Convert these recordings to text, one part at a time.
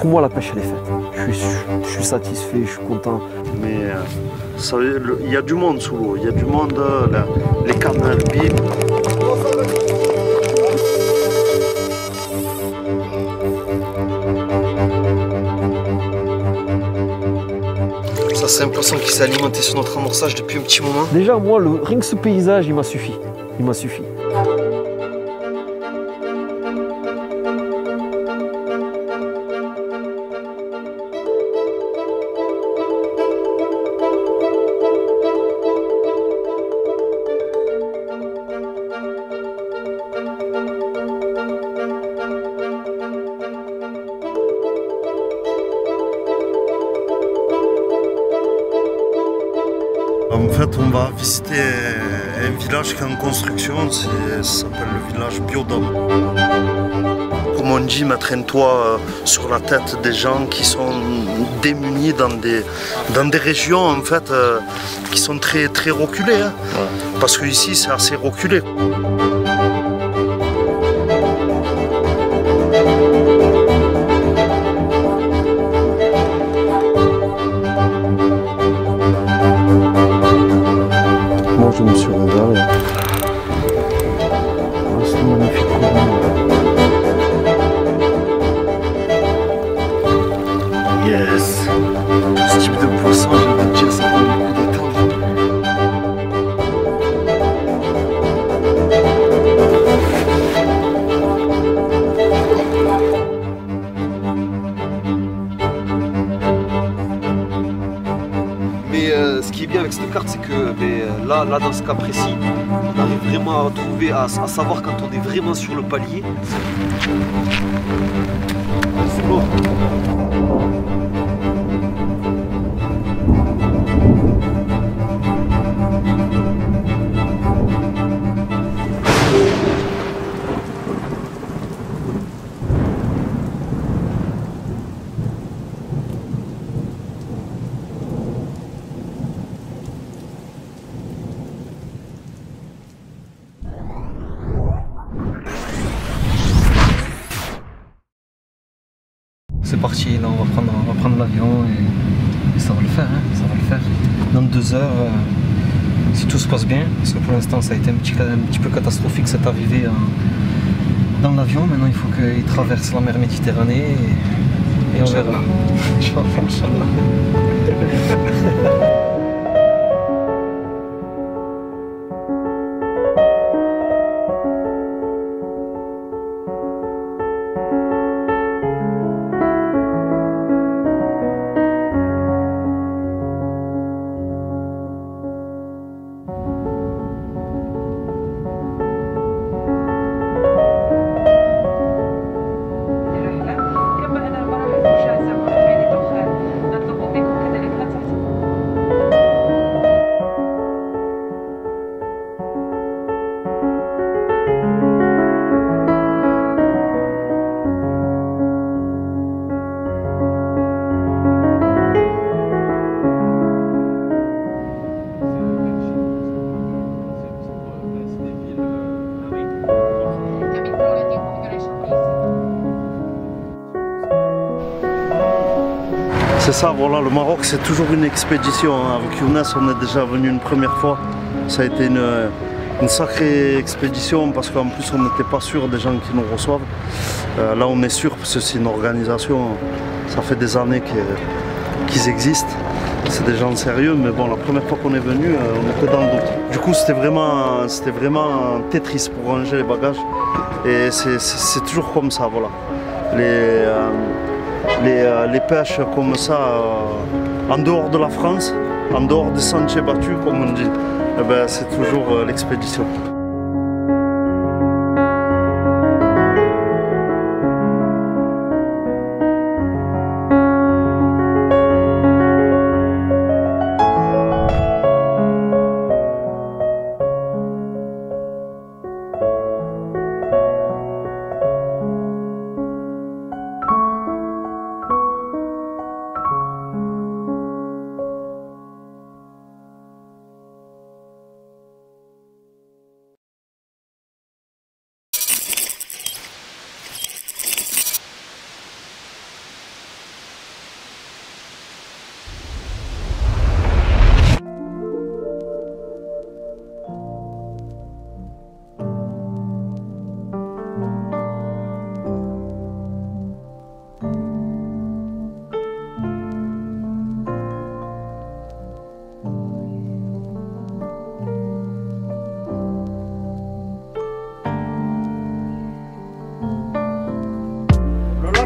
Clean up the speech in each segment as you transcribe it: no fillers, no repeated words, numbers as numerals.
pour moi, la pêche, elle est faite. Je suis satisfait, je suis content. Mais il y a du monde sous l'eau, il y a du monde, les cannes bim. Ça, c'est un poisson qui s'est alimenté sur notre amorçage depuis un petit moment. Déjà, moi, rien que ce paysage, il m'a suffi. Il m'a suffi. En fait, on va visiter un village qui est en construction, ça s'appelle le village Biodome. Comme on dit, mettre un toit sur la tête des gens qui sont démunis dans des régions en fait, qui sont très, très reculées. Hein. Ouais. Parce qu'ici, c'est assez reculé. Je me suis régalé. C'est magnifique. Yes. Ce type de poisson, je vais te dire, ça vaut le coup d'attendre. Mais ce qui est bien avec cette carte, c'est que là, dans ce cas précis, on arrive vraiment à trouver, à savoir quand on est vraiment sur le palier. C'est beau. C'est parti, là on va prendre l'avion et ça va le faire, hein, ça va le faire. Dans 2 heures, si tout se passe bien, parce que pour l'instant ça a été un petit peu catastrophique cette arrivée dans l'avion. Maintenant il faut qu'il traverse la mer Méditerranée et on verra. Inch'Allah. C'est ça, voilà, le Maroc c'est toujours une expédition. Hein. Avec Younes on est déjà venu une première fois. Ça a été une sacrée expédition parce qu'en plus on n'était pas sûr des gens qui nous reçoivent. Là on est sûr parce que c'est une organisation, ça fait des années qu'ils existent. C'est des gens sérieux, mais bon, la première fois qu'on est venu, on était dans le doute. Du coup c'était vraiment un Tetris pour ranger les bagages. Et c'est toujours comme ça, voilà. Les pêches comme ça, en dehors de la France, en dehors des sentiers battus, comme on dit, eh ben, c'est toujours l'expédition.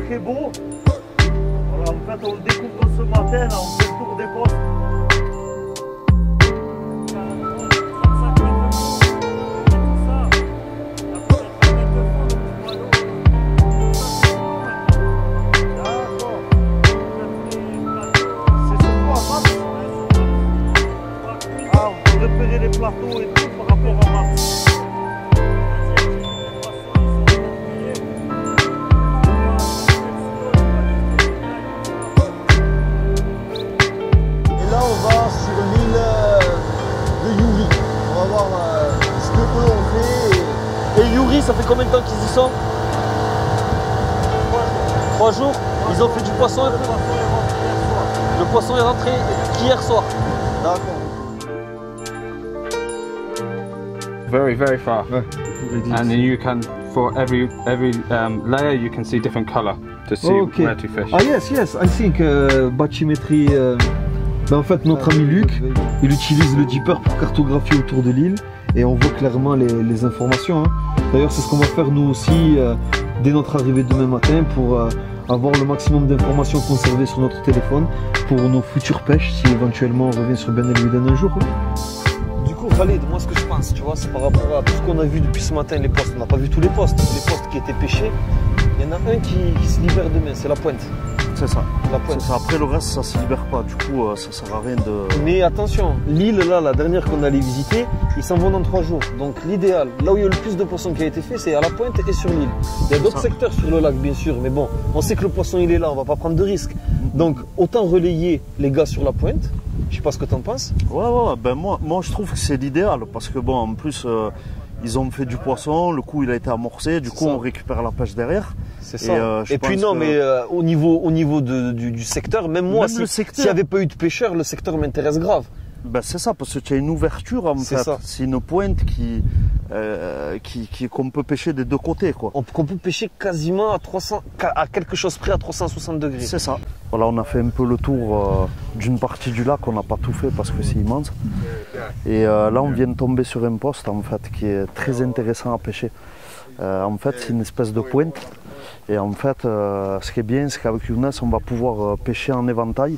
très beau. Voilà, en fait, on le découvre ce matin, là, on fait le tour des postes. Repérer les plateaux et tout par rapport à Mars. Et là on va sur l'île de Yuri. On va voir ce que eux ont fait. Et Yuri, ça fait combien de temps qu'ils y sont? 3 jours. Ils ont fait du poisson. Le poisson est rentré hier soir. D'accord. Very far, and then you can, for every layer, you can see different color to see where to fish. Ah yes, I think bathymétrie. En fait, notre ami Luc, il utilise le dipper pour cartographier autour de l'île et on voit clairement les informations. Hein. D'ailleurs, c'est ce qu'on va faire nous aussi dès notre arrivée demain matin pour avoir le maximum d'informations conservées sur notre téléphone pour nos futures pêches si éventuellement on revient sur Ben El Ouiden un jour. Hein. Khalid, moi ce que je pense, tu vois, c'est par rapport à tout ce qu'on a vu depuis ce matin, les postes. On n'a pas vu tous les postes qui étaient pêchés. Il y en a un qui se libère demain, c'est la pointe. C'est ça. La pointe. Ça. Après le reste, ça se libère pas. Du coup, ça sert à rien de. Mais attention, l'île là, la dernière qu'on allait visiter, ils s'en vont dans 3 jours. Donc l'idéal, là où il y a le plus de poissons qui a été fait, c'est à la pointe et sur l'île. Il y a d'autres secteurs sur le lac, bien sûr, mais bon, on sait que le poisson il est là, on va pas prendre de risques. Donc autant relayer les gars sur la pointe. Je sais pas ce que tu en penses. Ouais, ben moi je trouve que c'est l'idéal parce que bon, en plus ils ont fait du poisson, le coup il a été amorcé, du coup on récupère la pêche derrière. C'est ça. Et puis non, mais au niveau du secteur, même moi, s'il n'y avait pas eu de pêcheurs, le secteur m'intéresse grave. Ben c'est ça, parce que tu as une ouverture en fait. C'est une pointe qu'on peut pêcher des deux côtés, quoi. Qu'on peut pêcher quasiment à quelque chose près à 360 degrés. C'est ça. Voilà, on a fait un peu le tour d'une partie du lac, on n'a pas tout fait parce que c'est immense. Et là on vient de tomber sur un poste en fait qui est très intéressant à pêcher. En fait c'est une espèce de pointe. Et en fait ce qui est bien, c'est qu'avec Younes on va pouvoir pêcher en éventail.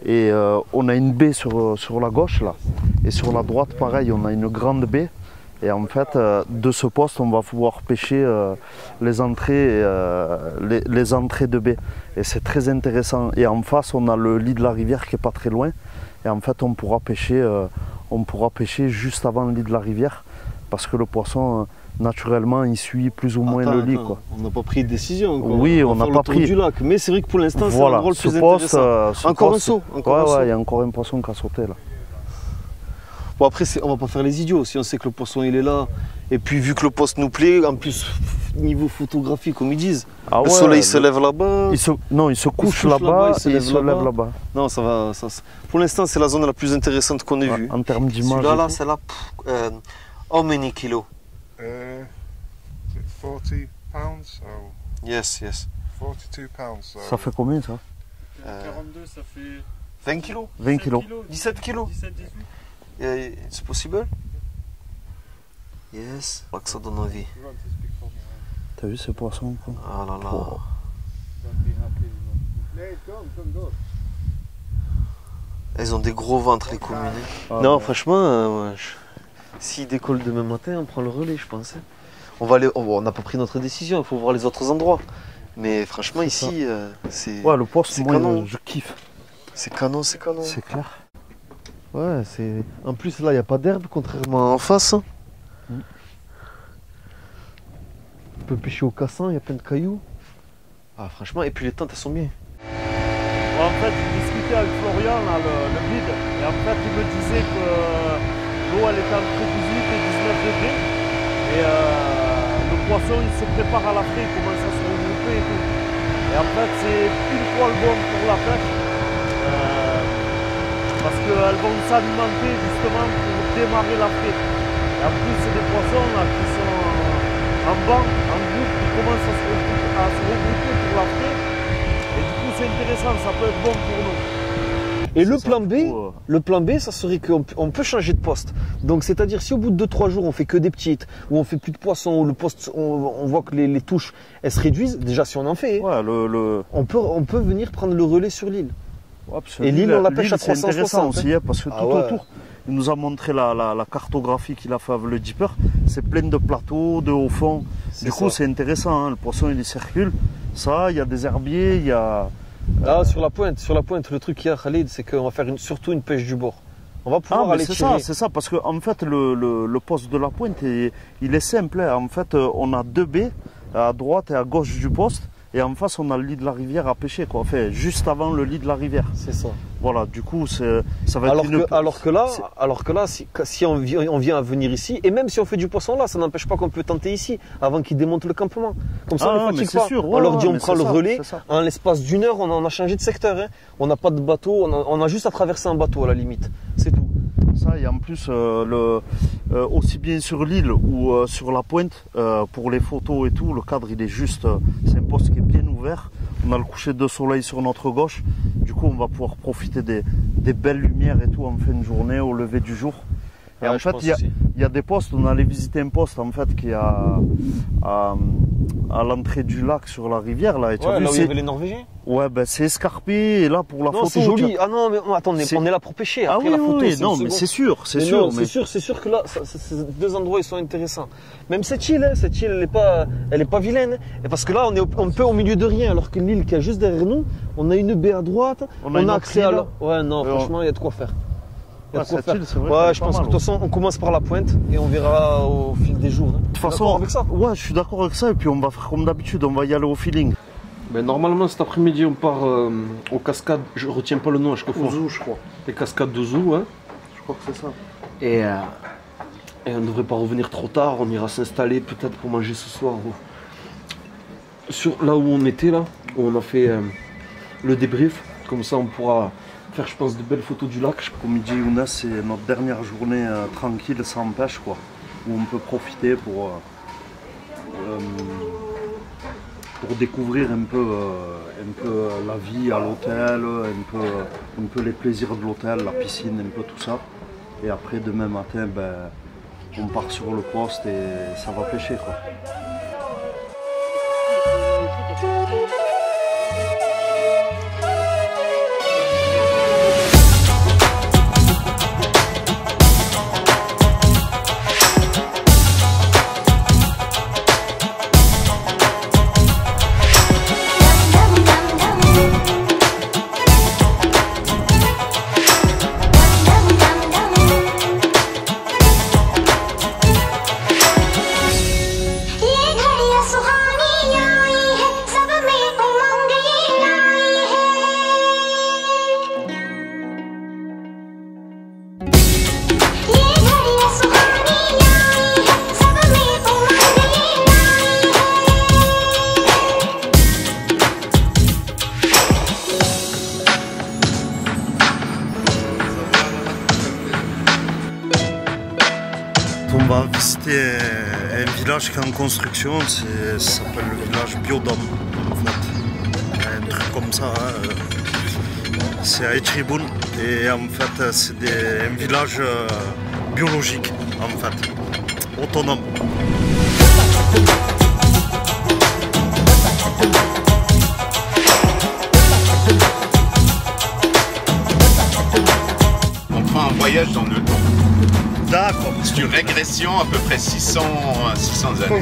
Et on a une baie sur la gauche là, et sur la droite pareil, on a une grande baie. Et en fait, de ce poste, on va pouvoir pêcher les entrées de baie. Et c'est très intéressant. Et en face, on a le lit de la rivière qui est pas très loin. Et en fait, on pourra pêcher juste avant le lit de la rivière, parce que le poisson, naturellement, il suit plus ou moins le lit, quoi. On n'a pas pris de décision, quoi. Oui, on n'a pas pris. Du lac. Mais c'est vrai que pour l'instant, c'est un rôle plus intéressant. Encore un saut. Ouais, il y a encore un poisson qui a sauté là. Bon, après, on va pas faire les idiots. Si on sait que le poisson il est là, et puis vu que le poste nous plaît, en plus niveau photographique, comme ils disent, le soleil se lève là-bas. Non, il se couche là-bas et il se lève là-bas. Non, ça va. Pour l'instant, c'est la zone la plus intéressante qu'on ait vue. En termes d'image. Là, c'est là. How many kilos? 40 pounds. So yes. 42 pounds. So ça fait combien ça? 42, ça fait 20 kilos. 20 kilos. 17 kilos. 17, 18. C'est possible? Yes. Pas que ça donne envie. T'as vu ces poissons quoi? Ah là là. Oh. Elles ont des gros ventres les communes. Non, franchement, s'ils décollent demain matin, on prend le relais, je pense. On n'a pas pris notre décision, il faut voir les autres endroits. Mais franchement, ici, c'est. Ouais, le poste, c'est moi, canon. je kiffe. C'est canon. C'est clair. Ouais, c'est. En plus, là, il n'y a pas d'herbe, contrairement en face. On peut pêcher au cassin, il y a plein de cailloux. Ah, franchement, et puis les tentes, elles sont bien. En fait, je discutais avec Florian, là, le guide, et en fait, il me disait que l'eau, elle était entre 18 et 19 degrés. Et le poisson, il se prépare à la frais, il commence à se regrouper et tout. Et en fait, c'est pile poil bon pour la pêche. Parce qu'elles vont s'alimenter justement pour démarrer la frais. Et en plus, c'est des poissons là, qui sont en banc, en groupe, qui commencent à se regrouper pour la frais. Et du coup, c'est intéressant, ça peut être bon pour nous. Et le plan B, Le plan B, ça serait qu'on peut changer de poste. Donc, c'est-à-dire, si au bout de 2-3 jours, on fait que des petites, ou on fait plus de poissons, ou le poste, on voit que les touches, elles se réduisent, déjà, si on en fait, ouais, on peut venir prendre le relais sur l'île. Ouais, et l'île, on la pêche à 360. C'est intéressant aussi, hein, parce que tout ouais. autour, il nous a montré la cartographie qu'il a fait avec le Dipper. C'est plein de plateaux, de hauts fonds. Du coup, c'est intéressant. Hein, le poisson, il circule. Ça, il y a des herbiers, il y a... Là, sur la pointe, le truc qu'il y a, Khalid, c'est qu'on va faire surtout une pêche du bord. On va pouvoir aller tirer. C'est ça, parce qu'en fait, le poste de la pointe, il est simple. Hein. En fait, on a 2 baies, à droite et à gauche du poste. Et en face, on a le lit de la rivière à pêcher, quoi. Enfin, juste avant le lit de la rivière. C'est ça. Voilà, du coup, ça va être alors que là, si on vient à venir ici, et même si on fait du poisson là, ça n'empêche pas qu'on peut tenter ici, avant qu'ils démontent le campement. Comme ça, on ne fatigue pas. Sûr, ouais, on leur dit, on prend le relais. Ça. En l'espace d'1 heure, on a changé de secteur. Hein. On n'a pas de bateau, on a juste à traverser un bateau à la limite. C'est tout. Ça, et en plus, aussi bien sur l'île ou sur la pointe, pour les photos et tout, le cadre, il est juste... c'est un poste qui est bien ouvert. On a le coucher de soleil sur notre gauche. Du coup, on va pouvoir profiter des belles lumières et tout en fin de journée, au lever du jour. Et en fait, il y a des postes. On allait visiter un poste en fait qui est à l'entrée du lac sur la rivière. Là, et tu as vu, là où il y avait les Norvégiens. Ouais, ben c'est escarpé. Et là, pour la photo. C'est joli. Ah non, mais attendez, on est là pour pêcher. Après, la photo, non, mais c'est sûr, c'est sûr. C'est sûr que là, ces 2 endroits, ils sont intéressants. Même cette île, elle est pas vilaine. Et parce que là, on est un peu au milieu de rien, alors que l'île qui est juste derrière nous, on a une baie à droite, on a accès à là. Ouais, non, franchement, il y a de quoi faire. Ouais, je pense que de toute façon, on commence par la pointe et on verra au fil des jours. Hein. De toute façon, avec ça ouais, je suis d'accord avec ça. Et puis on va faire comme d'habitude, on va y aller au feeling. Ben, normalement, cet après-midi, on part aux cascades. Je retiens pas le nom à chaque fois. Ouzou, je crois. Les cascades d'Ouzou, hein. Je crois que c'est ça. Et on ne devrait pas revenir trop tard. On ira s'installer peut-être pour manger ce soir. Sur là où on était, là, où on a fait le débrief. Comme ça, on pourra faire, je pense, de belles photos du lac. Comme il dit Younes, c'est notre dernière journée tranquille, sans pêche, quoi. Où on peut profiter pour découvrir un peu la vie à l'hôtel, un peu les plaisirs de l'hôtel, la piscine, un peu tout ça. Et après, demain matin, ben, on part sur le poste et ça va pêcher, quoi. On va visiter un village qui est en construction, ça s'appelle le village Biodome en fait. Un truc comme ça, hein. C'est à Etriboun et en fait c'est un village biologique en fait, autonome. On prend un voyage dans le temps. D'accord. C'est une régression à peu près 600 années.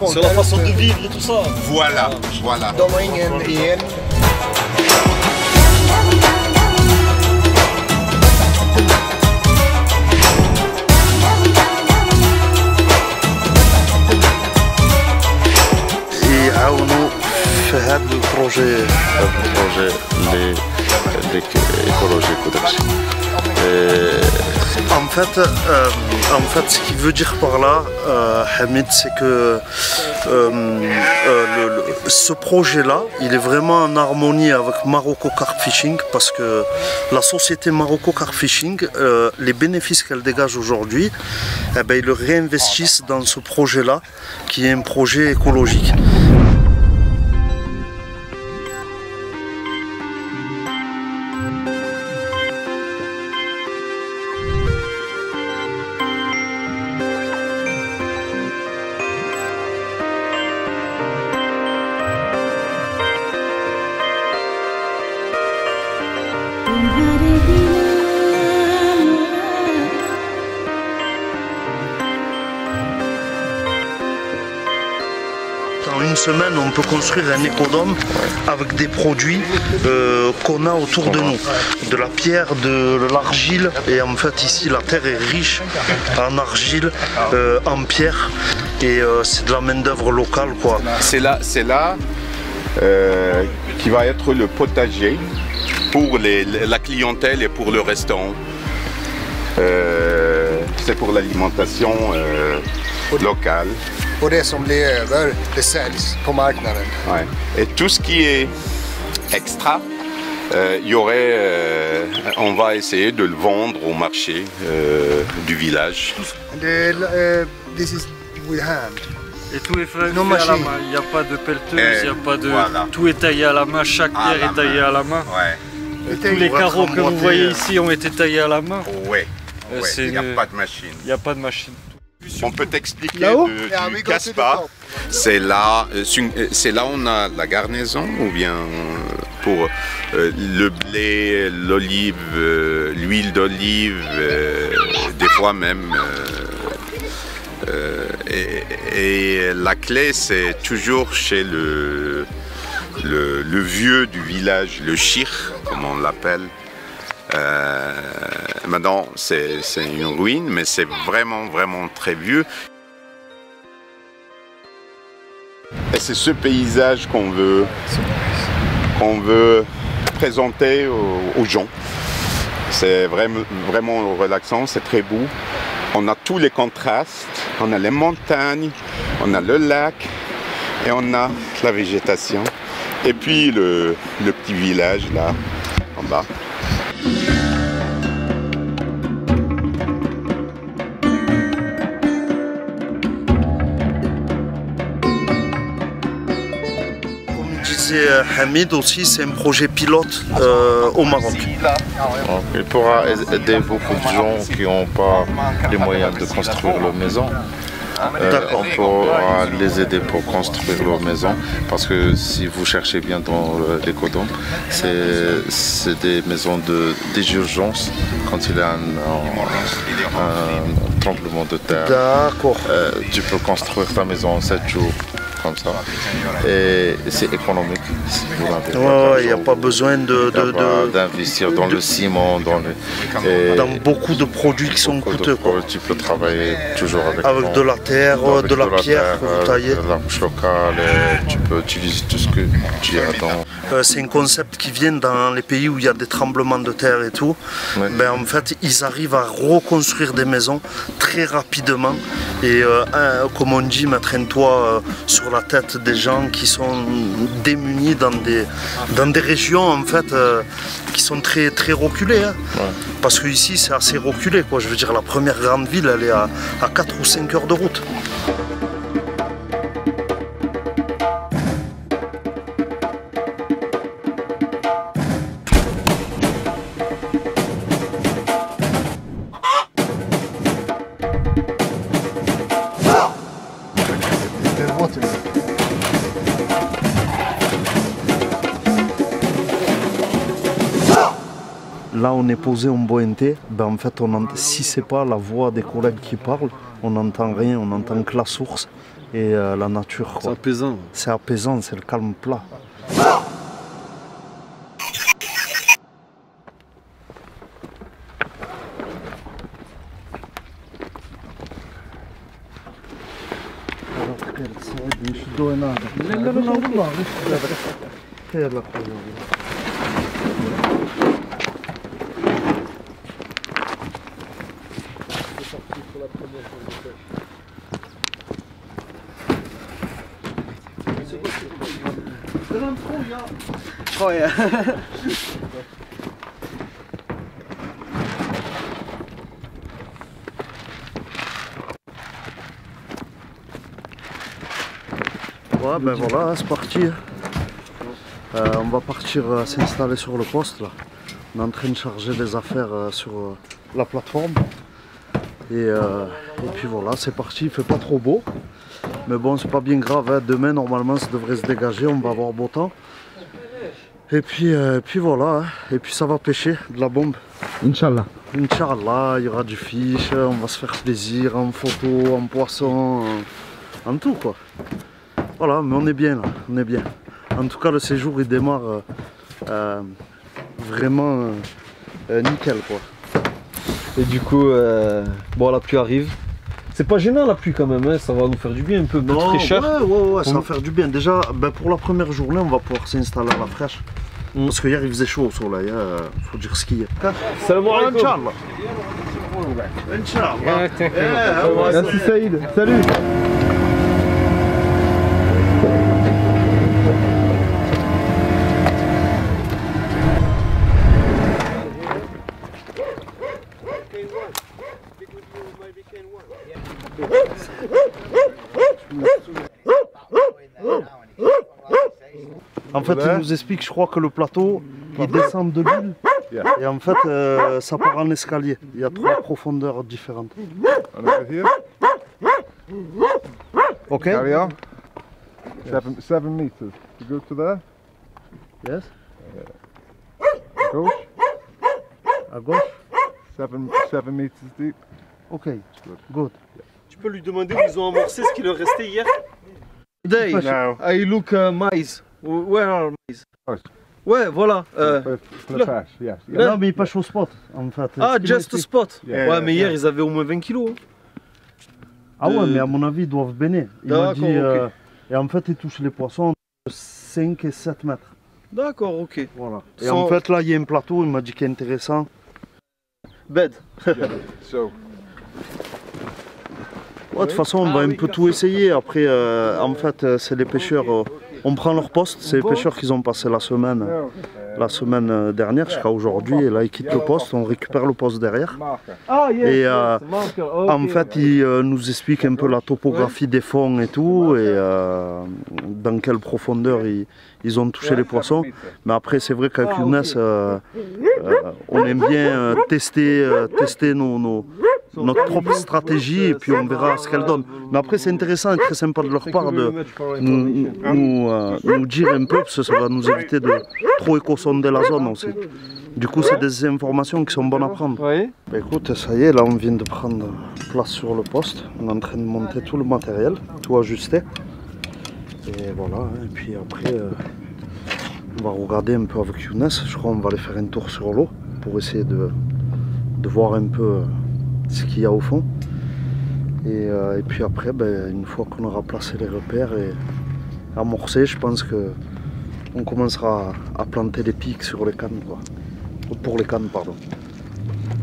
Sur la façon de vivre et tout ça. Voilà, voilà. يعاونوا في هذا البروجي écologique وداكشي. En fait, ce qu'il veut dire par là, Hamid, c'est que ce projet-là, il est vraiment en harmonie avec Marocco Carp Fishing parce que la société Marocco Carp Fishing, les bénéfices qu'elle dégage aujourd'hui, eh ben, ils le réinvestissent dans ce projet-là, qui est un projet écologique. En une semaine, on peut construire un écodôme avec des produits qu'on a autour de nous. De la pierre, de l'argile. Et en fait, ici, la terre est riche en argile, en pierre. Et c'est de la main-d'œuvre locale, quoi. C'est là qui va être le potager pour la clientèle et pour le restaurant. C'est pour l'alimentation locale. Och det som blir över, det säljs på marknaden. Ouais. Et tout ce qui est extra, on va essayer de le vendre au marché du village. This is with hand. Et tout est fait, Non, à la machine. main. Il n'y a pas de pelleteuse, il n'y a pas de... Voilà. Tout est taillé à la main, chaque pierre est taillée à la main. Ouais. Et tous les carreaux que vous voyez ici ont été taillés à la main. Ouais. c'est Il n'y a une- pas de machine. Il n'y a pas de machine. On peut t'expliquer Là-haut du Caspa. C'est là on a la garnison ou bien pour le blé, l'olive, l'huile d'olive, des fois même. Et la clé, c'est toujours chez le vieux du village, le chir, comme on l'appelle. Maintenant, c'est une ruine, mais c'est vraiment très vieux. Et c'est ce paysage qu'on veut présenter aux gens. C'est vraiment relaxant, c'est très beau. On a tous les contrastes, on a les montagnes, on a le lac et on a la végétation. Et puis le petit village là, en bas. Disait Hamid aussi, c'est un projet pilote au Maroc. Il pourra aider beaucoup de gens qui n'ont pas les moyens de construire leur maison. On pourra les aider pour construire leur maison parce que si vous cherchez bien dans l'écodôme, c'est des maisons d'urgence quand il y a un tremblement de terre. D'accord. Tu peux construire ta maison en 7 jours. Comme ça. Et c'est économique. Il n'y a pas besoin d'investir dans le ciment, dans beaucoup de produits qui sont coûteux. Tu peux travailler toujours avec de la terre, de la pierre que vous taillez. De la roche locale, et tu peux utiliser tout ce que tu as dans. C'est un concept qui vient dans les pays où il y a des tremblements de terre et tout. Ouais. Ben, en fait, ils arrivent à reconstruire des maisons très rapidement. Et comme on dit, mettre un toit sur la tête des gens qui sont démunis dans des régions en fait qui sont très reculées. Hein. Ouais. Parce que ici c'est assez reculé, quoi. Je veux dire, la première grande ville elle est à 4 ou 5 heures de route. Là on est posé en Boenté, ben en fait si c'est pas la voix des collègues qui parlent, on n'entend rien, on n'entend que la source et la nature. C'est apaisant. C'est apaisant, c'est le calme plat. Ouais, ben voilà, c'est parti. On va partir s'installer sur le poste là. On est en train de charger des affaires sur la plateforme. Et puis voilà, c'est parti, il fait pas trop beau. Mais bon, c'est pas bien grave, hein. Demain normalement ça devrait se dégager, on va avoir beau temps. Et puis voilà, hein. Et puis ça va pêcher de la bombe. Inch'Allah. Inch'Allah, il y aura du fish, on va se faire plaisir en photo, en poisson, en tout quoi. Voilà, mais on est bien là, on est bien. En tout cas, le séjour il démarre vraiment nickel quoi. Et du coup, bon, la pluie arrive. C'est pas gênant la pluie quand même, hein, ça va nous faire du bien un peu, Non, très cher. Ouais, ça va faire du bien. Déjà, pour la première journée, on va pouvoir s'installer à la fraîche. Parce qu'hier il faisait chaud au soleil, faut dire ce qu'il y a. Salam alaikum. Inch'Allah. Merci Saïd, salut. En fait, il nous explique, je crois que le plateau, il descend de l'île et en fait, ça part en escalier. Il y a 3 profondeurs différentes. Ok. Carry on. 7 meters. You go to there. Yes. Gauche. À gauche. 7 meters deep. Ok. Good. Tu peux lui demander où ils ont amorcé ce qui leur restait hier? Today, No. I look maize. Where are maize? Oh. Ouais, voilà. For the fish, yes. Non, mais il pêche au spot, en fait. Ah, Ce qu'il just a m'a expliqué. spot. Yeah. Ouais, mais hier ils avaient au moins 20 kilos. Hein. Ah ouais, mais à mon avis, ils doivent baigner. Il m'a dit, D'accord, ok. et en fait, ils touchent les poissons de 5 et 7 mètres. D'accord, ok. Voilà. Et Sans- en fait, là, il y a un plateau, il m'a dit qu'il est intéressant. Bed. So, Ouais, de toute façon, on va un peu tout essayer. Après, en fait, c'est les pêcheurs. On prend leur poste. C'est les pêcheurs qui ont passé la semaine dernière jusqu'à aujourd'hui. Et là, ils quittent le poste. On récupère le poste derrière. marker. Ah, yes, Et, yes, marker. Ok, En fait, ils nous expliquent un peu la topographie des fonds et tout. Et dans quelle profondeur ils ont touché les poissons. Mais après, c'est vrai qu'avec Younes, on aime bien tester notre propre stratégie et puis on verra ce qu'elle donne. Mais après, c'est intéressant et très sympa de leur part de nous dire un peu, parce que ça va nous éviter de trop éco-sonder la zone aussi. Du coup, c'est des informations qui sont bonnes à prendre. Oui. Bah, écoute, ça y est, là on vient de prendre place sur le poste. On est en train de monter tout le matériel, tout ajuster. Et voilà, et puis après, on va regarder un peu avec Younes. Je crois qu'on va aller faire un tour sur l'eau pour essayer de voir un peu ce qu'il y a au fond. Et puis après, une fois qu'on aura placé les repères et amorcé, je pense qu'on commencera à planter des pics sur les cannes, quoi. Pour les cannes, pardon.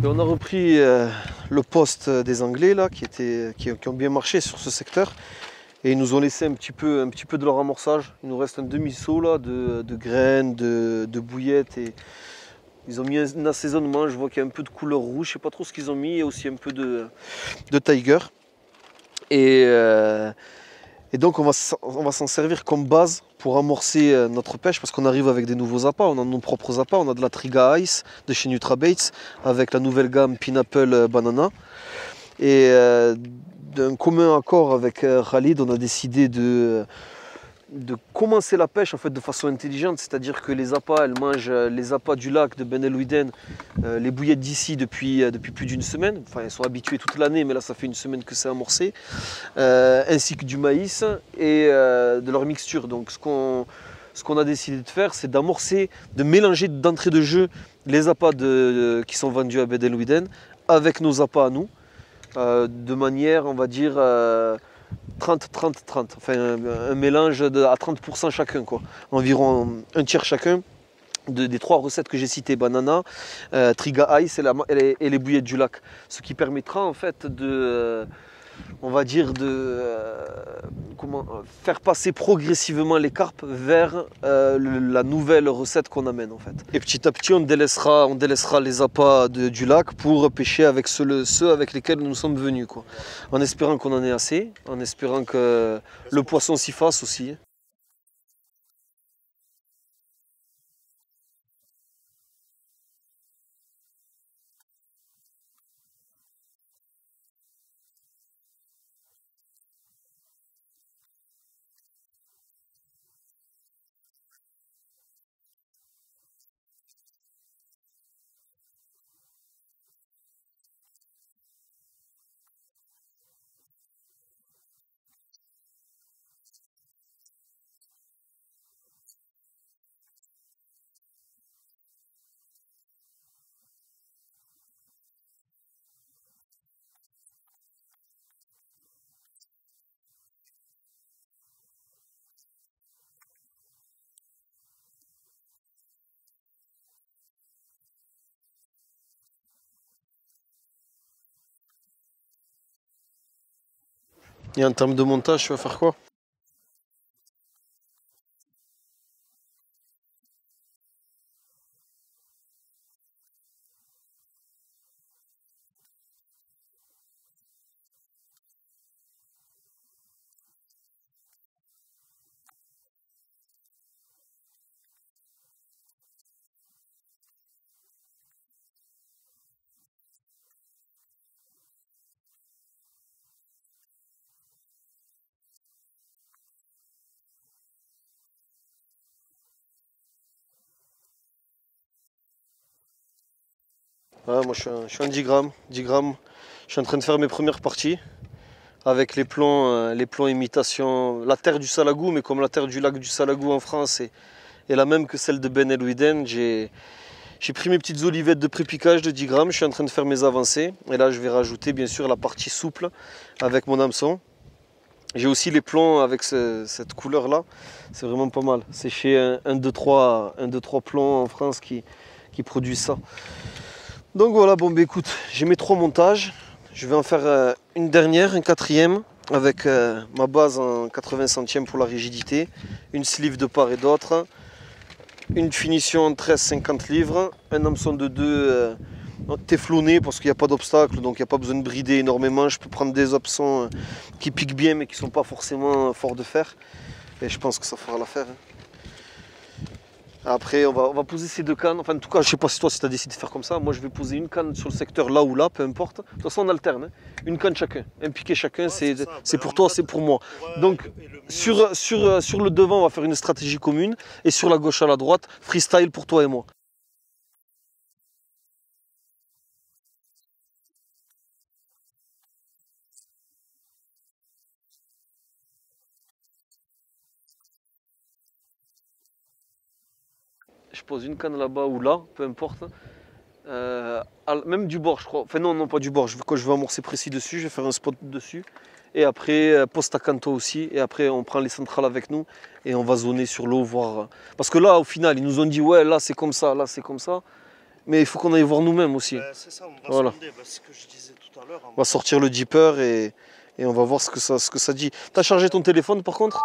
Et on a repris le poste des Anglais là, qui ont bien marché sur ce secteur. Et ils nous ont laissé un petit peu de leur amorçage. Il nous reste un demi-seau là de graines, de bouillettes. Et ils ont mis un assaisonnement. Je vois qu'il y a un peu de couleur rouge. Je ne sais pas trop ce qu'ils ont mis. Et aussi un peu de tiger. Et donc on va s'en servir comme base pour amorcer notre pêche parce qu'on arrive avec des nouveaux appâts, on a nos propres appâts, on a de la Triga Ice de chez Nutrabaits avec la nouvelle gamme Pineapple Banana. Et d'un commun accord avec Khalid, on a décidé de commencer la pêche en fait de façon intelligente, c'est-à-dire que les appâts, elles mangent les appâts du lac de Ben El Ouiden, les bouillettes d'ici depuis plus d'une semaine. Enfin, elles sont habituées toute l'année, mais là ça fait une semaine que c'est amorcé, ainsi que du maïs et de leur mixture. Donc ce qu'on a décidé de faire, c'est d'amorcer, de mélanger d'entrée de jeu les appâts qui sont vendus à Ben El Ouiden avec nos appâts à nous, de manière, on va dire, 30-30-30, enfin un mélange à 30% chacun, quoi. Environ un tiers chacun des 3 recettes que j'ai citées, banana, Triga Ice et les bouillettes du lac. Ce qui permettra en fait on va dire faire passer progressivement les carpes vers la nouvelle recette qu'on amène en fait. Et petit à petit on délaissera les appâts du lac pour pêcher avec ceux avec lesquels nous sommes venus, quoi. En espérant qu'on en ait assez, en espérant que le poisson s'y fasse aussi. Et en termes de montage, tu vas faire quoi? Ouais, moi je suis en 10 grammes. 10 grammes. Je suis en train de faire mes premières parties avec les plans imitation, la terre du Salagou, mais comme la terre du lac du Salagou en France est la même que celle de Ben El Ouiden, j'ai pris mes petites olivettes de pré-piquage de 10 grammes. Je suis en train de faire mes avancées. Et là, je vais rajouter bien sûr la partie souple avec mon hameçon. J'ai aussi les plans avec cette couleur-là. C'est vraiment pas mal. C'est chez 1, 2, 3 plans en France qui produisent ça. Donc voilà, bon bah écoute, j'ai mes 3 montages. Je vais en faire une dernière, un 4e, avec ma base en 80 centièmes pour la rigidité, une sleeve de part et d'autre, une finition en 13,50 livres, un hameçon de 2 téflonné parce qu'il n'y a pas d'obstacle, donc il n'y a pas besoin de brider énormément. Je peux prendre des hameçons qui piquent bien mais qui ne sont pas forcément forts de fer. Et je pense que ça fera l'affaire. Après, on va poser ces 2 cannes. Enfin, en tout cas, je ne sais pas si toi, si tu as décidé de faire comme ça. Moi, je vais poser une canne sur le secteur là ou là, peu importe. De toute façon, on alterne. Hein. Une canne chacun. Un piqué chacun, c'est pour toi, c'est pour moi. Donc, sur le devant, on va faire une stratégie commune. Et sur la gauche à la droite, freestyle pour toi et moi. Je pose une canne là-bas ou là, peu importe. Même du bord, je crois. Enfin non, pas du bord. Quand je veux amorcer précis dessus, je vais faire un spot dessus. Et après, pose ta canne toi aussi. Et après, on prend les centrales avec nous. Et on va zoner sur l'eau, voir. Parce que là, au final, ils nous ont dit, ouais, là c'est comme ça, là c'est comme ça. Mais il faut qu'on aille voir nous-mêmes aussi. C'est ça, on va sonder, ce que je disais tout à l'heure. On va sortir le Jeeper et on va voir ce que ça dit. T'as chargé ton téléphone par contre ?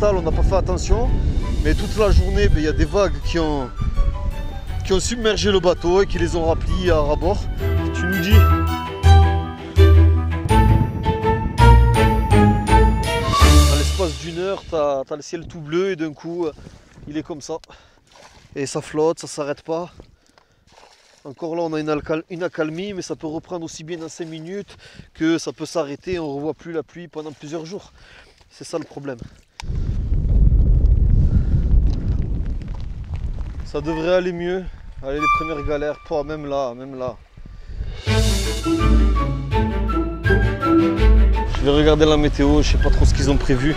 On n'a pas fait attention, mais toute la journée, il y a des vagues qui ont submergé le bateau et qui les ont remplis à ras-bord. Tu nous dis, à l'espace d'une heure, tu as le ciel tout bleu et d'un coup, il est comme ça. Et ça flotte, ça s'arrête pas. Encore là, on a une accalmie, mais ça peut reprendre aussi bien dans 5 minutes que ça peut s'arrêter et on ne revoit plus la pluie pendant plusieurs jours. C'est ça le problème. Ça devrait aller mieux. Allez, les premières galères, pas même là, même là. Je vais regarder la météo, je sais pas trop ce qu'ils ont prévu.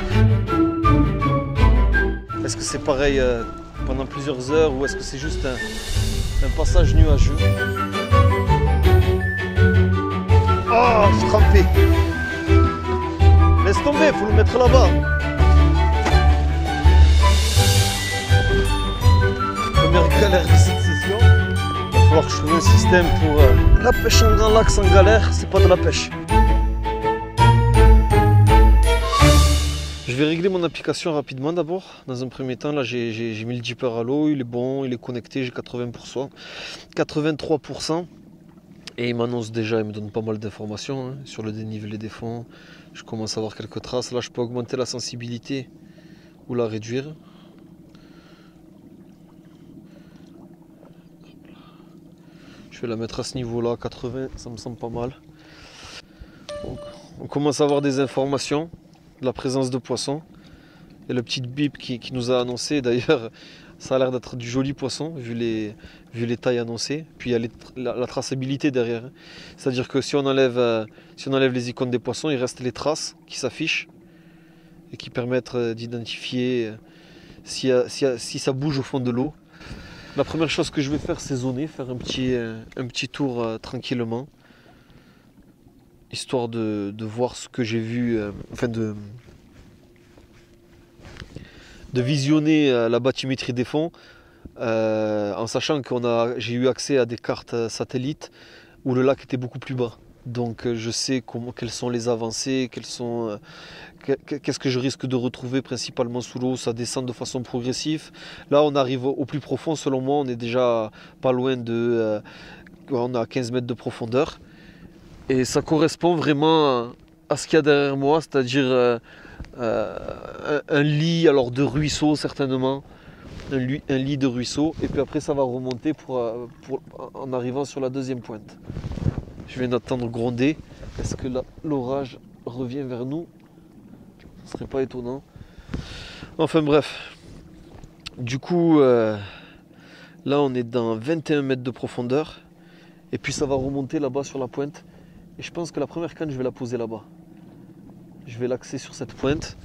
Est-ce que c'est pareil pendant plusieurs heures ou est-ce que c'est juste un passage nuageux? Oh, je suis trempé. Laisse tomber, faut le mettre là-bas. Première galère de cette session. Il va falloir que je trouve un système pour la pêche en grand lac sans galère, c'est pas de la pêche. Je vais régler mon application rapidement d'abord. Dans un premier temps, là j'ai mis le Jeeper à l'eau, il est bon, il est connecté, j'ai 80%, 83%. Et il m'annonce déjà, il me donne pas mal d'informations hein, sur le dénivelé des fonds. Je commence à avoir quelques traces. Là, je peux augmenter la sensibilité ou la réduire. Je vais la mettre à ce niveau-là, 80, ça me semble pas mal. Donc, on commence à avoir des informations de la présence de poissons. Et le petit bip qui nous a annoncé, d'ailleurs, ça a l'air d'être du joli poisson, vu les tailles annoncées. Puis il y a la traçabilité derrière. C'est-à-dire que si on enlève les icônes des poissons, il reste les traces qui s'affichent et qui permettent d'identifier si ça bouge au fond de l'eau. La première chose que je vais faire, c'est zoner, faire un petit tour tranquillement, histoire de voir ce que j'ai vu, de visionner la bathymétrie des fonds, en sachant que j'ai eu accès à des cartes satellites où le lac était beaucoup plus bas. Donc je sais quelles sont les avancées, qu'est-ce que je risque de retrouver principalement sous l'eau. Ça descend de façon progressive. Là on arrive au plus profond, selon moi on est déjà pas loin on a 15 mètres de profondeur. Et ça correspond vraiment à ce qu'il y a derrière moi, c'est-à-dire un lit alors de ruisseau certainement, un lit de ruisseau, et puis après ça va remonter en arrivant sur la deuxième pointe. Je viens d'entendre gronder. Est-ce que l'orage revient vers nous? Ce serait pas étonnant. Enfin bref. Du coup, là on est dans 21 mètres de profondeur. Et puis ça va remonter là-bas sur la pointe. Et je pense que la première canne, je vais la poser là-bas. Je vais l'axer sur cette pointe.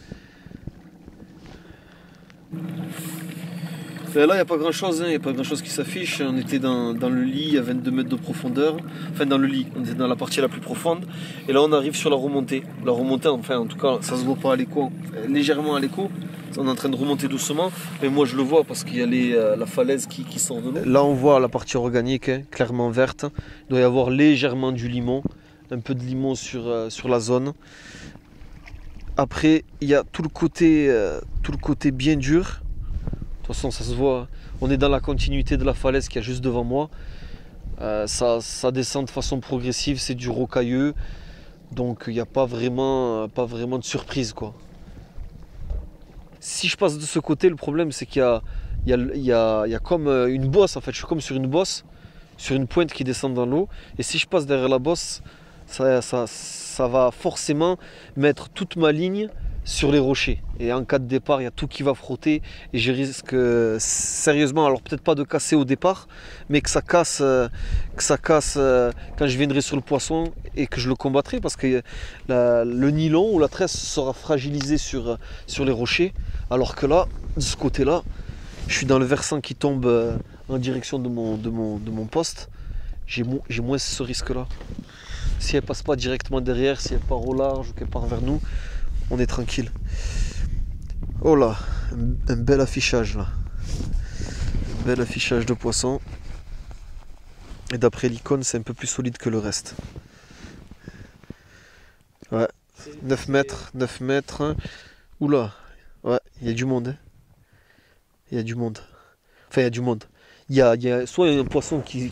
Et là, il n'y a pas grand-chose, il n'y a pas grand-chose qui s'affiche. On était dans le lit à 22 mètres de profondeur. Enfin, dans le lit, on était dans la partie la plus profonde. Et là, on arrive sur la remontée. La remontée, enfin, en tout cas, ça se voit pas à l'écho, légèrement à l'écho. On est en train de remonter doucement. Mais moi, je le vois parce qu'il y a la falaise qui sort de l'eau. Là, on voit la partie organique, clairement verte. Il doit y avoir légèrement du limon. Un peu de limon sur la zone. Après, il y a tout le côté bien dur. De toute façon, ça se voit. On est dans la continuité de la falaise qu'il y a juste devant moi. Ça descend de façon progressive, c'est du rocailleux. Donc, il n'y a pas vraiment de surprise, quoi. Si je passe de ce côté, le problème, c'est qu'il y a comme une bosse. En fait, je suis comme sur une bosse, sur une pointe qui descend dans l'eau. Et si je passe derrière la bosse, ça va forcément mettre toute ma ligne sur les rochers. Et en cas de départ, il y a tout qui va frotter. Et je risque sérieusement, alors peut-être pas de casser au départ, mais que ça casse quand je viendrai sur le poisson et que je le combattrai. Parce que le nylon ou la tresse sera fragilisée sur les rochers. Alors que là, de ce côté-là, je suis dans le versant qui tombe en direction de mon poste. J'ai moins ce risque-là. Si elle passe pas directement derrière, si elle part au large ou qu'elle part vers nous, on est tranquille. Oh là, un bel affichage là. Un bel affichage de poisson. Et d'après l'icône, c'est un peu plus solide que le reste. Ouais, 9 mètres, 9 mètres. Oula, ouais, il y a du monde. Hein. Il y a du monde. Enfin, il y a du monde. Il y a soit un poisson qui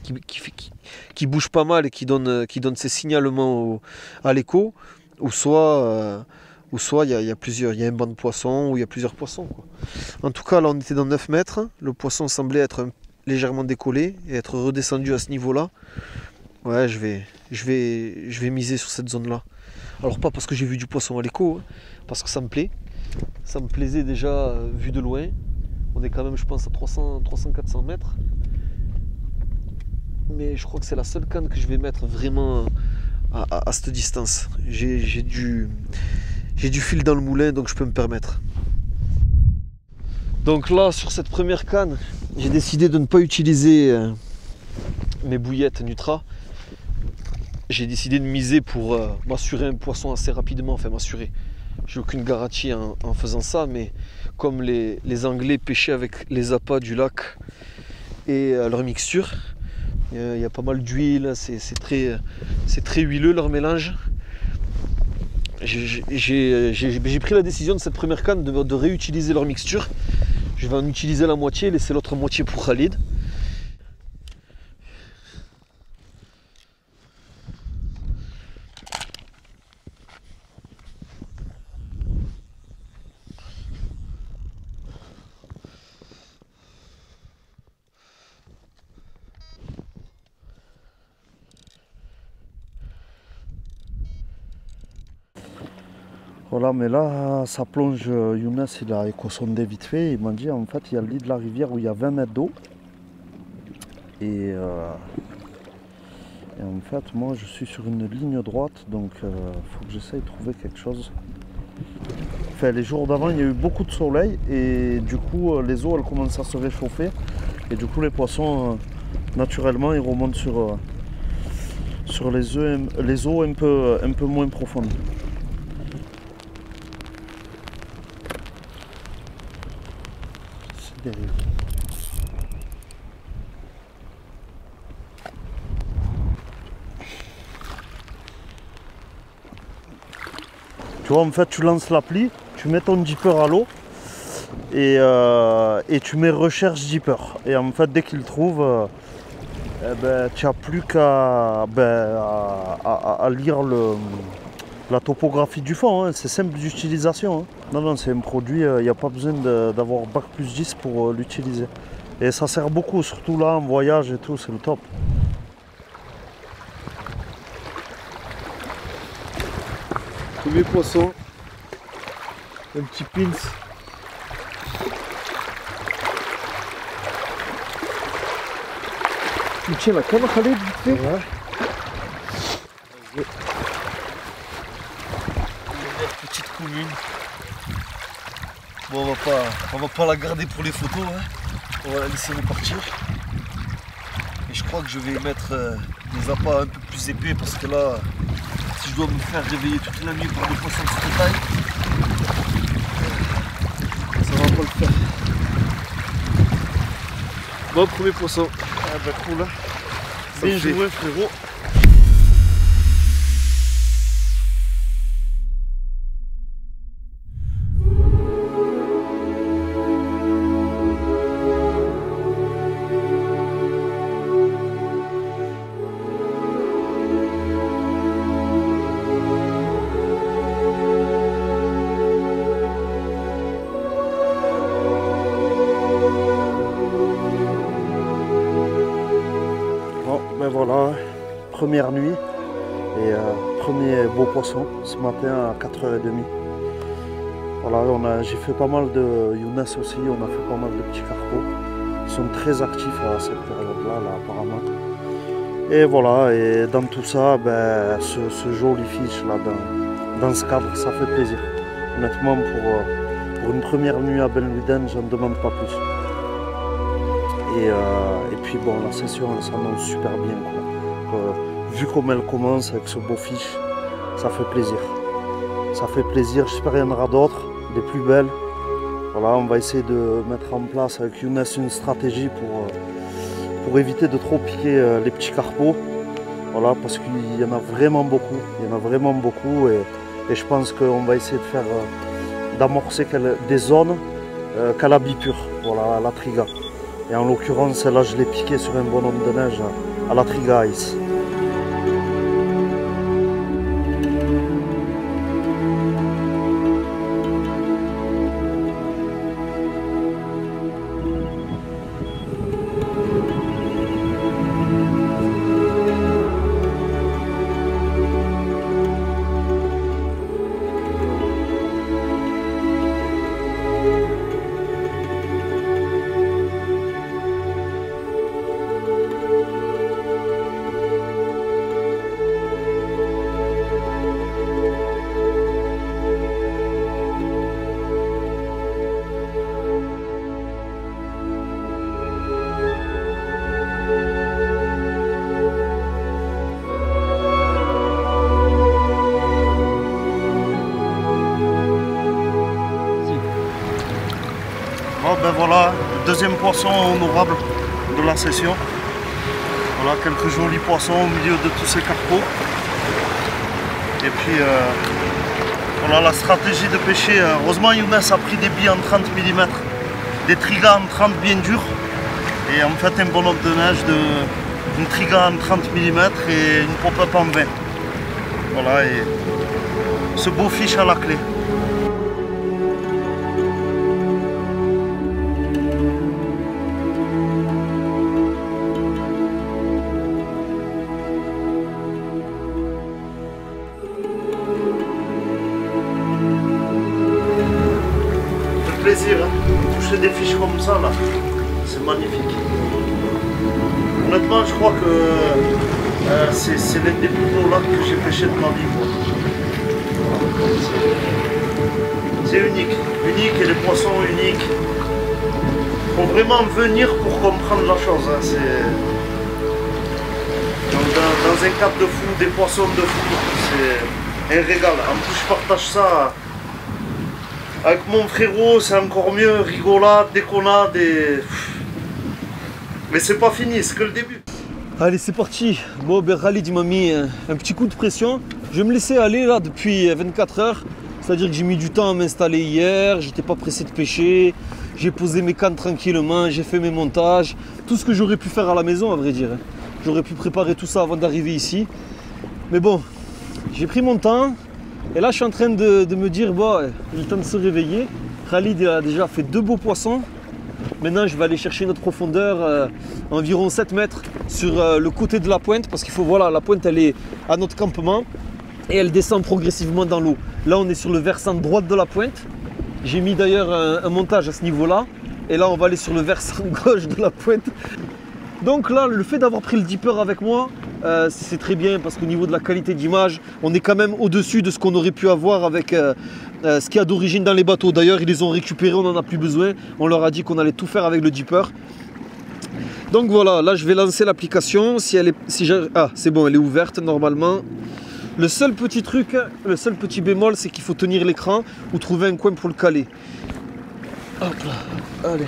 bouge pas mal et qui donne ses signalements à l'écho, ou soit il y a plusieurs, il y a un banc de poissons ou il y a plusieurs poissons, quoi. En tout cas, là on était dans 9 mètres, le poisson semblait être légèrement décollé et être redescendu à ce niveau-là. Ouais, je vais miser sur cette zone-là. Alors pas parce que j'ai vu du poisson à l'écho, hein, parce que ça me plaît. Ça me plaisait déjà vu de loin. On est quand même, je pense, à 300-400 mètres. Mais je crois que c'est la seule canne que je vais mettre vraiment à cette distance. J'ai du fil dans le moulin, donc je peux me permettre. Donc là, sur cette première canne, j'ai décidé de ne pas utiliser mes bouillettes Nutra. J'ai décidé de miser pour m'assurer un poisson assez rapidement, enfin m'assurer. J'ai aucune garantie en faisant ça, mais comme les Anglais pêchaient avec les appâts du lac et leur mixture, il y a pas mal d'huile, c'est très huileux leur mélange. J'ai pris la décision de cette première canne de réutiliser leur mixture. Je vais en utiliser la moitié, laisser l'autre moitié pour Khalid. Voilà, mais là, ça plonge. Younes, il a éco-sondé vite fait. Il m'a dit, en fait, il y a le lit de la rivière où il y a 20 mètres d'eau. Et en fait, moi, je suis sur une ligne droite, donc il faut que j'essaye de trouver quelque chose. Enfin, les jours d'avant, il y a eu beaucoup de soleil et du coup, les eaux, elles commencent à se réchauffer. Et du coup, les poissons, naturellement, ils remontent sur les eaux un peu moins profondes. C'est derrière. Tu vois, en fait, tu lances l'appli, tu mets ton dipper à l'eau et tu mets recherche dipper. Et en fait, dès qu'il trouve, tu n'as plus qu'à lire la topographie du fond. Hein. C'est simple d'utilisation. Hein. Non, c'est un produit, il n'y a pas besoin d'avoir Bac plus 10 pour l'utiliser. Et ça sert beaucoup, surtout là, en voyage et tout, c'est le top. Premier poisson, un petit pins. Tu tiens la canne Khaled vite fait. Ouais. Petite commune. Bon, on va pas la garder pour les photos, hein. On va la laisser repartir. Et je crois que je vais mettre des appâts un peu plus épais parce que là, si je dois me faire réveiller toute la nuit pour des poissons de cette taille, ça va pas le faire. Bon, premier poisson. Ah bah cool, hein. Bien joué, frérot. Voilà, première nuit et premier beau poisson ce matin à 4h30. Voilà, j'ai fait pas mal de Younes aussi, on a fait pas mal de petits carpeaux. Ils sont très actifs à cette période-là, là, apparemment. Et voilà, et dans tout ça, ce joli fiche là, dans ce cadre, ça fait plaisir. Honnêtement, pour une première nuit à Ben Louiden, je ne demande pas plus. Et puis bon, la session elle s'annonce super bien quoi. Vu comme elle commence avec ce beau fiche, ça fait plaisir. Ça fait plaisir, j'espère qu'il y en aura d'autres, des plus belles. Voilà, on va essayer de mettre en place avec Younes une stratégie pour éviter de trop piquer les petits carpeaux. Voilà, parce qu'il y en a vraiment beaucoup. Il y en a vraiment beaucoup et je pense qu'on va essayer de faire d'amorcer des zones calabipures, voilà, la triga. Et en l'occurrence, là, je l'ai piqué sur un bonhomme de neige à la Triga Ice. Voilà, le deuxième poisson honorable de la session. Voilà, quelques jolis poissons au milieu de tous ces carpeaux. Et puis voilà la stratégie de pêcher. Heureusement Younes a pris des billes en 30 mm, des trigas en 30 bien durs. Et en fait un bonhomme de neige, une triga en 30 mm et une pop-up en 20. Voilà, et ce beau fiche à la clé. plaisir, hein. Toucher des fiches comme ça, là, c'est magnifique. Honnêtement, je crois que c'est l'un des plus beaux lacs que j'ai pêché de ma vie, quoi. C'est unique, unique et les poissons uniques. Faut vraiment venir pour comprendre la chose, hein. C'est dans un cadre de fou, des poissons de fou, c'est un régal. En plus, je partage ça avec mon frérot, c'est encore mieux, rigolade, déconnade et... Mais c'est pas fini, c'est que le début. Allez, c'est parti. Bon, ben Khalid m'a mis un petit coup de pression. Je vais me laisser aller là depuis 24 heures. C'est-à-dire que j'ai mis du temps à m'installer hier, j'étais pas pressé de pêcher. J'ai posé mes cannes tranquillement, j'ai fait mes montages. Tout ce que j'aurais pu faire à la maison, à vrai dire. J'aurais pu préparer tout ça avant d'arriver ici. Mais bon, j'ai pris mon temps. Et là, je suis en train de me dire, bon, il est temps de se réveiller. Khalid a déjà fait 2 beaux poissons. Maintenant, je vais aller chercher notre profondeur, environ 7 mètres, sur le côté de la pointe. Parce qu'il faut, voilà, la pointe, elle est à notre campement. Et elle descend progressivement dans l'eau. Là, on est sur le versant droite de la pointe. J'ai mis d'ailleurs un montage à ce niveau-là. Et là, on va aller sur le versant gauche de la pointe. Donc là, le fait d'avoir pris le dipper avec moi, c'est très bien parce qu'au niveau de la qualité d'image, on est quand même au-dessus de ce qu'on aurait pu avoir avec ce qu'il y a d'origine dans les bateaux. D'ailleurs, ils les ont récupérés, on n'en a plus besoin. On leur a dit qu'on allait tout faire avec le dipper. Donc voilà, là, je vais lancer l'application. Ah, c'est bon, elle est ouverte normalement. Le seul petit truc, le seul petit bémol, c'est qu'il faut tenir l'écran ou trouver un coin pour le caler. Hop là, allez.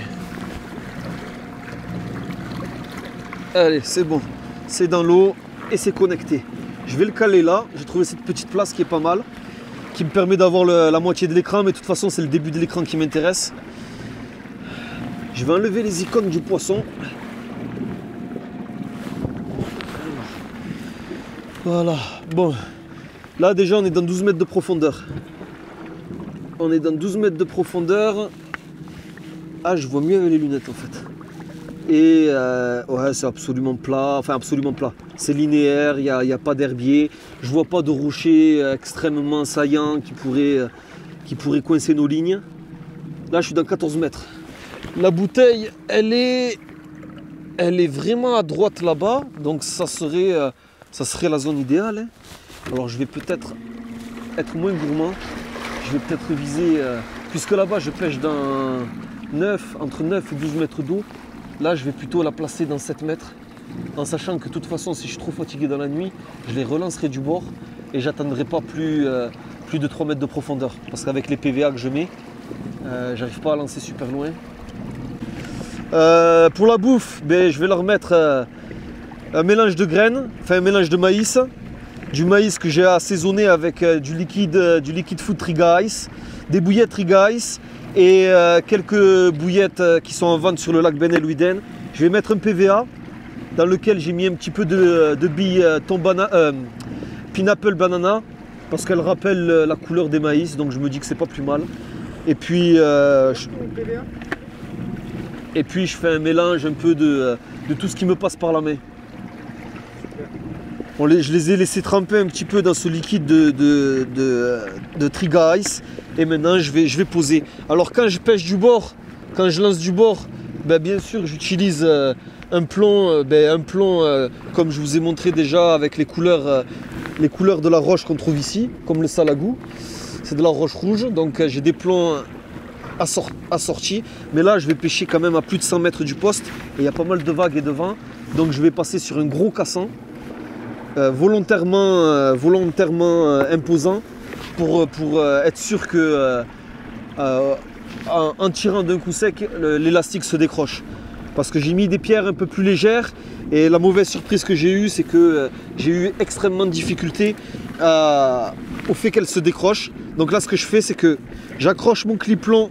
Allez, c'est bon. C'est dans l'eau et c'est connecté. Je vais le caler là. J'ai trouvé cette petite place qui est pas mal, qui me permet d'avoir la moitié de l'écran, mais de toute façon, c'est le début de l'écran qui m'intéresse. Je vais enlever les icônes du poisson. Voilà, bon. Là déjà on est dans 12 mètres de profondeur. On est dans 12 mètres de profondeur. Ah, je vois mieux avec les lunettes en fait. Et ouais, c'est absolument plat, enfin absolument plat. C'est linéaire, il n'y a pas d'herbier. Je vois pas de rochers extrêmement saillants qui pourraient coincer nos lignes. Là je suis dans 14 mètres. La bouteille, elle est vraiment à droite là-bas. Donc ça serait la zone idéale, hein. Alors je vais peut-être être moins gourmand. Je vais peut-être viser, puisque là-bas je pêche dans entre 9 et 12 mètres d'eau. Là je vais plutôt la placer dans 7 mètres. En sachant que de toute façon si je suis trop fatigué dans la nuit, je les relancerai du bord. Et j'attendrai pas plus de 3 mètres de profondeur. Parce qu'avec les PVA que je mets, j'arrive pas à lancer super loin. Pour la bouffe, ben, je vais leur mettre un mélange de graines, enfin un mélange de maïs. Du maïs que j'ai assaisonné avec du liquide food Triga Ice, des bouillettes Triga Ice et quelques bouillettes qui sont en vente sur le lac Ben El Ouiden. Je vais mettre un PVA dans lequel j'ai mis un petit peu de billes pineapple banana parce qu'elle rappelle la couleur des maïs, donc je me dis que c'est pas plus mal. Et puis je fais un mélange un peu de tout ce qui me passe par la main. Je les ai laissés tremper un petit peu dans ce liquide de Triga Ice et maintenant je vais poser. Alors quand je pêche du bord, quand je lance du bord, ben bien sûr j'utilise un plomb comme je vous ai montré déjà avec les couleurs de la roche qu'on trouve ici, comme le salagou. C'est de la roche rouge, donc j'ai des plombs assortis. Mais là je vais pêcher quand même à plus de 100 mètres du poste et il y a pas mal de vagues et de vent. Donc je vais passer sur un gros cassan. Volontairement imposant pour être sûr que en tirant d'un coup sec l'élastique se décroche parce que j'ai mis des pierres un peu plus légères et la mauvaise surprise que j'ai eue c'est que j'ai eu extrêmement de difficulté au fait qu'elle se décroche. Donc là ce que je fais c'est que j'accroche mon clip-long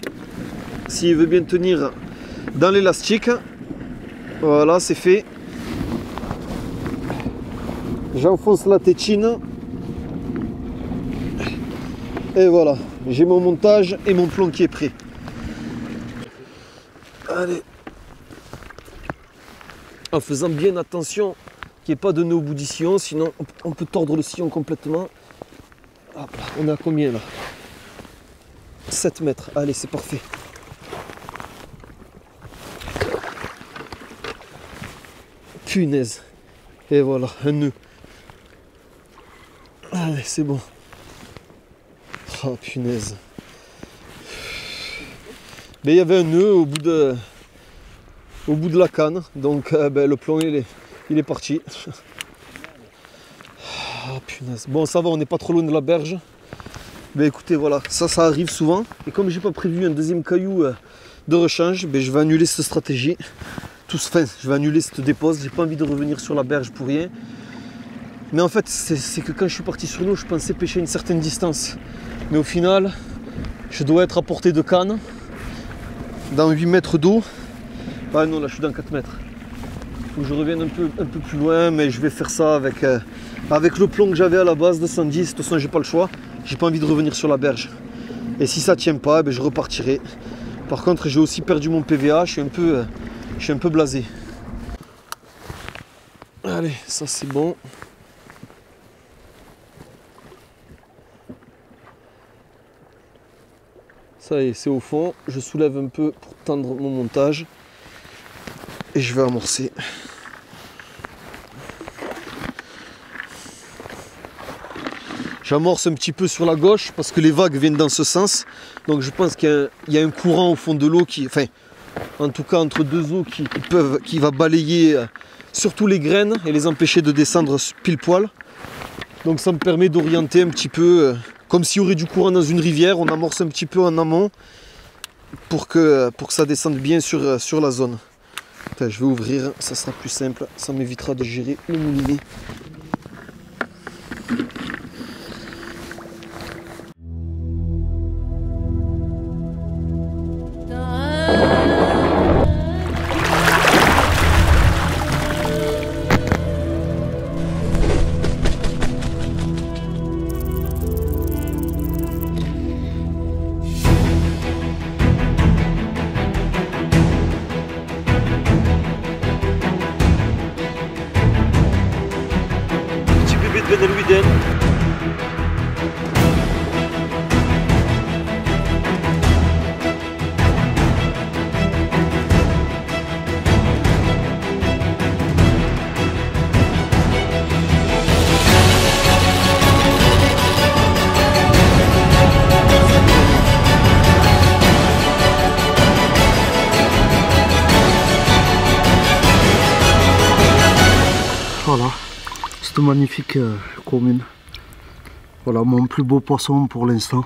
s'il veut bien tenir dans l'élastique. Voilà, c'est fait. J'enfonce la tétine et voilà, j'ai mon montage et mon plomb qui est prêt. Allez, en faisant bien attention qu'il n'y ait pas de nœud au bout du sillon, sinon on peut tordre le sillon complètement. Hop là, on est à combien là? 7 mètres, allez c'est parfait. Punaise. Et voilà, un nœud. Allez, c'est bon. Oh punaise. Mais il y avait un nœud au bout de la canne, donc le plomb il est parti. Ah punaise. Bon ça va, on n'est pas trop loin de la berge. Mais écoutez, voilà, ça arrive souvent. Et comme j'ai pas prévu un deuxième caillou de rechange, je vais annuler cette stratégie. Je vais annuler cette dépose. J'ai pas envie de revenir sur la berge pour rien. Mais en fait, c'est que quand je suis parti sur l'eau, je pensais pêcher à une certaine distance. Mais au final, je dois être à portée de canne, dans 8 mètres d'eau. Ah non, là je suis dans 4 mètres. Il faut que je revienne un peu plus loin, mais je vais faire ça avec le plomb que j'avais à la base de 110. De toute façon, j'ai pas le choix. J'ai pas envie de revenir sur la berge. Et si ça tient pas, je repartirai. Par contre, j'ai aussi perdu mon PVA. Je suis un peu blasé. Allez, ça c'est bon. Ça y est, c'est au fond. Je soulève un peu pour tendre mon montage. Et je vais amorcer. J'amorce un petit peu sur la gauche parce que les vagues viennent dans ce sens. Donc je pense qu'il y a un courant au fond de l'eau qui... Enfin, en tout cas entre deux eaux qui va balayer surtout les graines et les empêcher de descendre pile poil. Donc ça me permet d'orienter un petit peu... Comme s'il y aurait du courant dans une rivière, on amorce un petit peu en amont pour que ça descende bien sur la zone. Enfin, je vais ouvrir, ça sera plus simple, ça m'évitera de gérer le moulinet. Voilà, cette magnifique commune. Voilà mon plus beau poisson pour l'instant.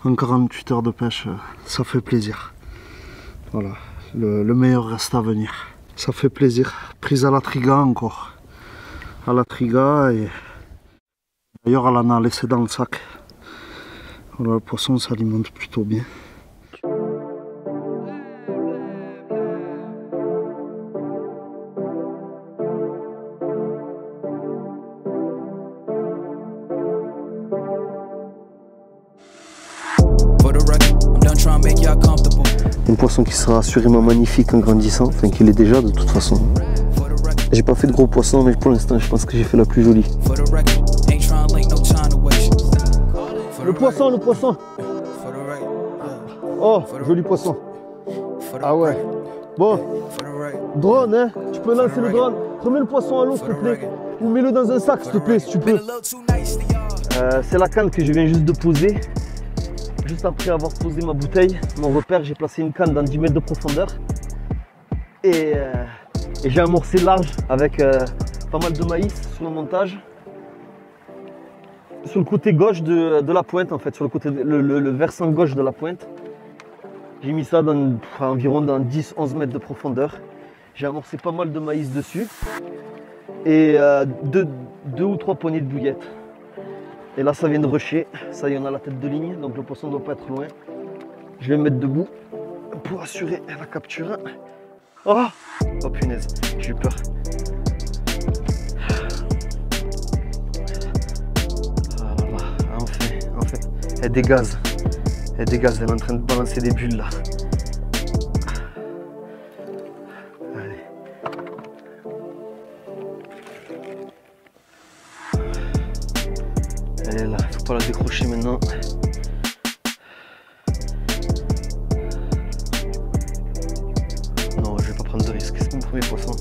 En 48 heures de pêche, ça fait plaisir. Voilà, le meilleur reste à venir. Ça fait plaisir. Prise à la triga encore. À la triga et d'ailleurs elle en a laissé dans le sac. Voilà, le poisson s'alimente plutôt bien. Un poisson qui sera assurément magnifique en grandissant, enfin qu'il est déjà de toute façon. J'ai pas fait de gros poissons, mais pour l'instant je pense que j'ai fait la plus jolie. Le poisson. Oh, joli poisson. Ah ouais. Bon, drone, hein. Tu peux lancer le drone. Remets le poisson à l'eau s'il te plaît. Ou mets-le dans un sac s'il te plaît, si tu peux. C'est la canne que je viens juste de poser. Juste après avoir posé ma bouteille, mon repère, j'ai placé une canne dans 10 mètres de profondeur. Et j'ai amorcé large avec pas mal de maïs sur le montage. Sur le côté gauche de la pointe en fait, sur le côté le versant gauche de la pointe. J'ai mis ça environ dans 10-11 mètres de profondeur. J'ai amorcé pas mal de maïs dessus. Et deux ou trois poignées de bouillettes. Et là ça vient de rusher, ça y est on a la tête de ligne, donc le poisson ne doit pas être loin. Je vais me mettre debout pour assurer la capture. Oh punaise, j'ai eu peur. Ah là là, enfin, elle dégaze, elle est en train de balancer des bulles là. Elle est là, faut pas la décrocher maintenant. Non, je vais pas prendre de risque, c'est mon premier poisson.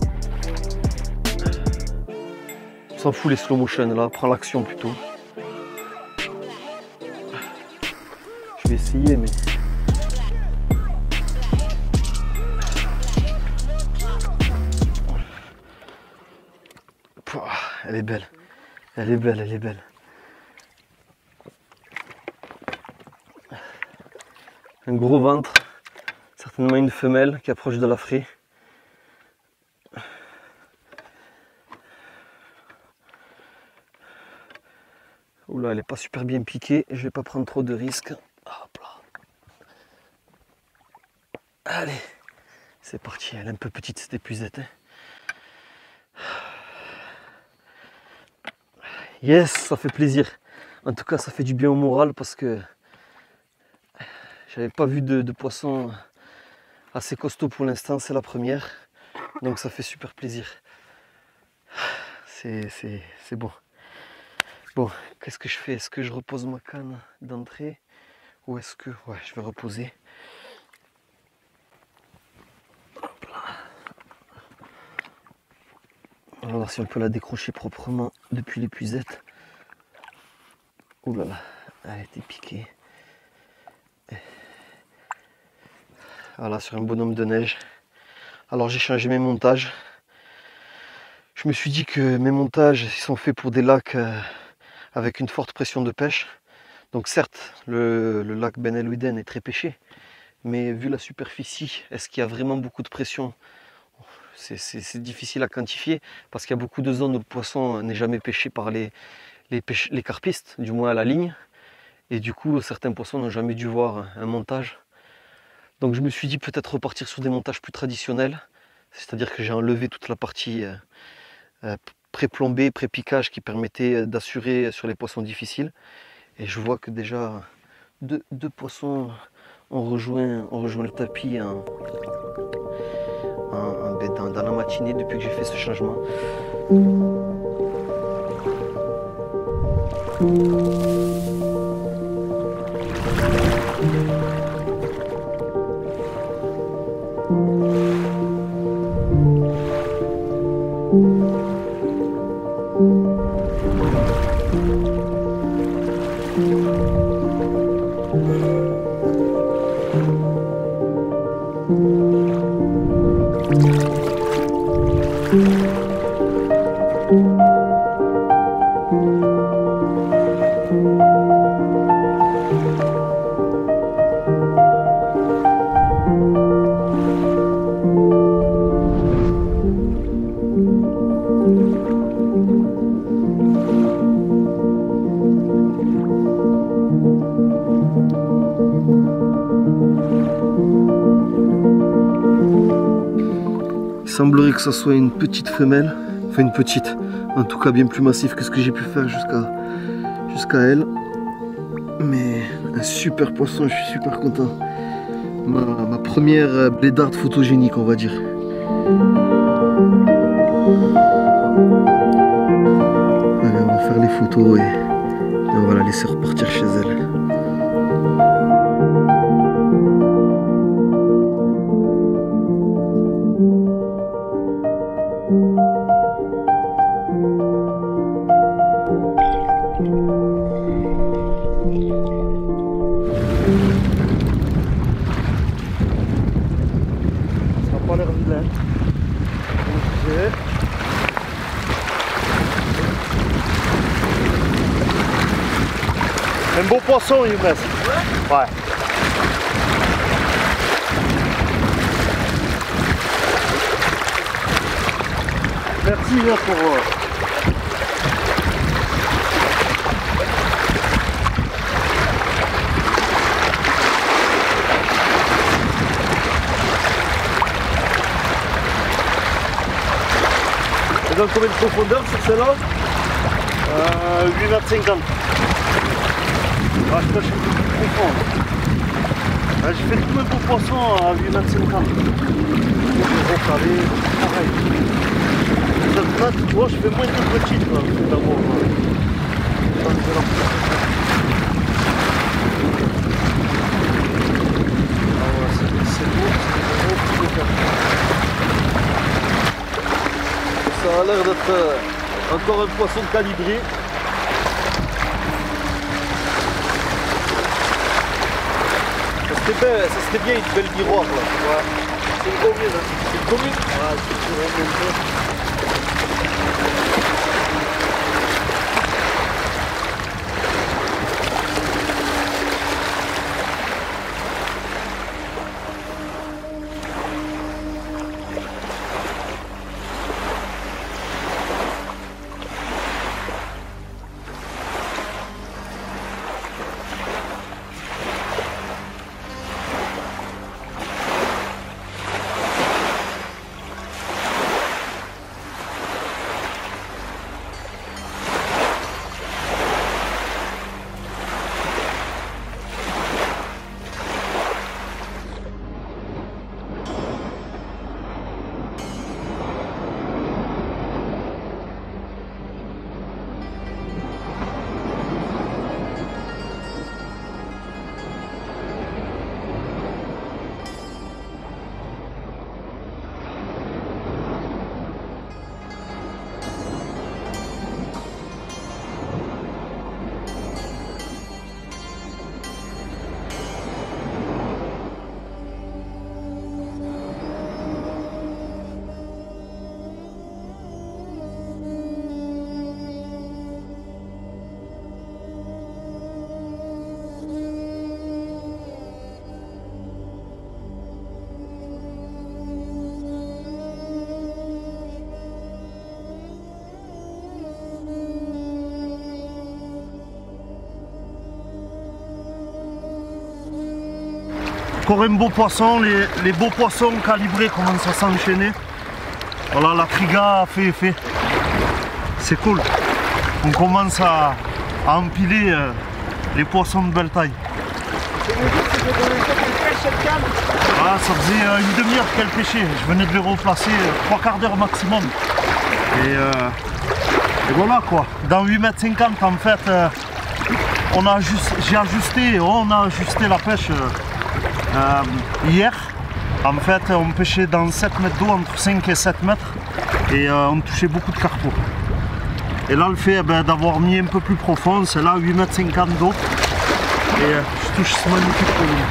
s'en fout les slow motion là, prends l'action plutôt. Je vais essayer mais... Pouah, elle est belle. Elle est belle, elle est belle. Un gros ventre, certainement une femelle qui approche de la fraie. Oula, elle n'est pas super bien piquée, je vais pas prendre trop de risques. Hop là. Allez, c'est parti, elle est un peu petite cette épuisette. Hein. Yes, ça fait plaisir. En tout cas, ça fait du bien au moral parce que j'avais pas vu de poisson assez costaud pour l'instant, c'est la première. Donc ça fait super plaisir. C'est bon. Bon, qu'est-ce que je fais? Est-ce que je repose ma canne d'entrée? Ou est-ce que... Ouais, je vais reposer. Hop là. On va voir si on peut la décrocher proprement depuis l'épuisette. Ouh là là, elle a été piquée. Voilà, sur un bonhomme de neige. Alors j'ai changé mes montages. Je me suis dit que mes montages ils sont faits pour des lacs avec une forte pression de pêche. Donc certes, le lac Ben El Ouiden est très pêché, mais vu la superficie, est-ce qu'il y a vraiment beaucoup de pression? C'est difficile à quantifier parce qu'il y a beaucoup de zones où le poisson n'est jamais pêché par les carpistes, du moins à la ligne. Et du coup, certains poissons n'ont jamais dû voir un montage. Donc je me suis dit peut-être repartir sur des montages plus traditionnels. C'est-à-dire que j'ai enlevé toute la partie pré-plombée, pré-piquage qui permettait d'assurer sur les poissons difficiles. Et je vois que déjà deux poissons ont rejoint le tapis dans la matinée depuis que j'ai fait ce changement. Il semblerait que ce soit une petite femelle, enfin une petite, en tout cas bien plus massive que ce que j'ai pu faire jusqu'à elle. Mais un super poisson, je suis super content. Ma première blédarde photogénique, on va dire. Allez, on va faire les photos et on va la laisser repartir chez elle. Ça n'a pas l'air vilain. Un beau poisson, Younes. Ouais. Merci là, pour... Et donc combien de profondeur sur celle-là 8,50 m. Ah, je crois que je suis plus profond. Ah, j'ai fait tout un beau poisson à 8,50 m. Je vais recaler, pareil. Là, tu vois, je fais moins de petites là, d'abord. Ça a l'air d'être Encore un poisson calibré. Ça serait bien une belle miroir là. Ouais. C'est une commune. Hein. C'est une commune. Ouais, c'est une commune. Encore un beau poisson, les beaux poissons calibrés commencent à s'enchaîner. Voilà, la triga a fait effet. C'est cool. On commence à empiler les poissons de belle taille. Ah, ça faisait une demi-heure qu'elle pêchait. Je venais de les replacer 3/4 d'heure maximum. Et voilà quoi. Dans 8,50 m en fait, on a ajusté la pêche hier. En fait, on pêchait dans 7 mètres d'eau, entre 5 et 7 mètres. Et on touchait beaucoup de carpeaux. Et là, le fait d'avoir mis un peu plus profond, c'est là 8,50 m d'eau. Et je touche ce magnifique volume.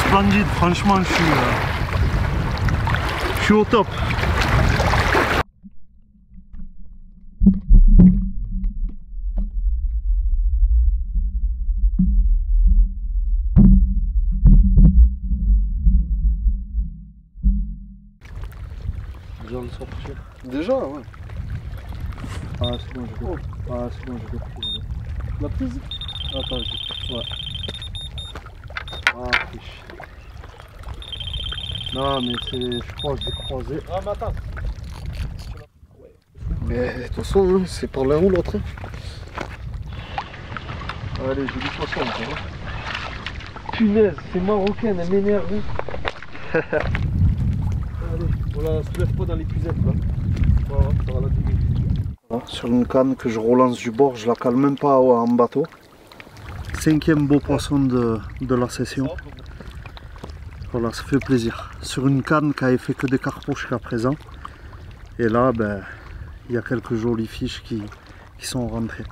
Splendide, franchement, je suis au top. Déjà, ouais. Ah, c'est bon, j'ai compris. Ah, c'est bon, j'ai compris. La prise? Attends, ouais. Ah, fiche. Non, mais je crois que j'ai croisé. Ah, mais attends. Mais de toute façon, hein, c'est par l'un ou l'autre. Allez, j'ai du poisson encore. Punaise, c'est marocaine, elle m'énerve. Allez, voilà, se lève pas dans l'épuisette là. Voilà, ça va la dégueuler. Voilà, sur une canne que je relance du bord, je la cale même pas en bateau. 5e beau poisson de la session. Voilà, ça fait plaisir. Sur une canne qui avait fait que des carpeaux jusqu'à présent. Et là, il y a quelques jolies fiches qui sont rentrées.